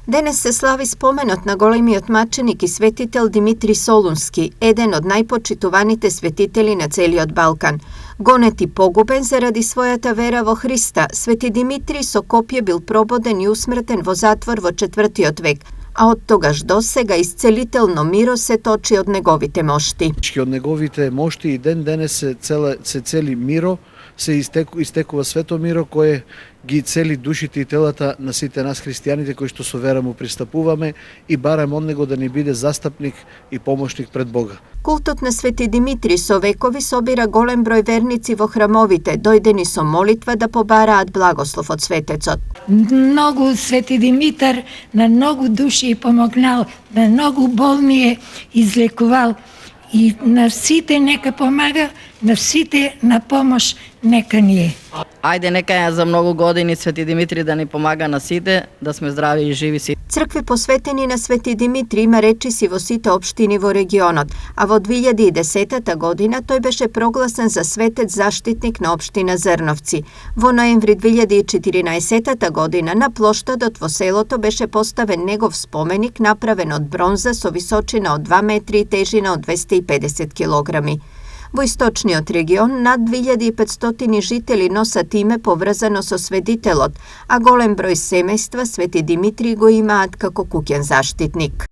Danes se slavi spomenot na големи отмаченик и светител Димитрий Солунски, еден од најпочитуваните светители на целиот Балкан. Гонет и погубен заради својата вера во Христа, Свети Димитрий со копје бил прободен и усмртен во затвор во 4. век, а од тогаш до сега исцелително миро се точи од неговите мошти. Од неговите мошти и ден денес се цели миро, се истекува свето миро кое ги цели душите и телата на сите нас христијаните кои што со вера му пристапуваме и бараме од него да ни биде застапник и помошник пред Бога. Култот на Свети Димитрий со векови собира голем број верници во храмовите, дојдени со молитва да побараат благослов од светецот. Многу Свети Димитар на многу души помогнал, на многу болни е излекувал. И на сите нека помага, на сите на помош нека ни е. Ајде нека ја за многу години Свети Димитрий да ни помага на сите, да сме здрави и живи си. Цркви посветени на Свети Димитрий има речиси во сите општини во регионот, а во 2010 година тој беше прогласен за светец заштитник на општина Зрновци. Во ноември 2014 година на плоштадот во селото беше поставен негов споменик направен од бронза со височина од 2 метри и тежина од 250 килограми. Во источниот регион над 2500 жители носат име поврзано со светителот, а голем број семејства Свети Димитрий го имаат како куќен заштитник.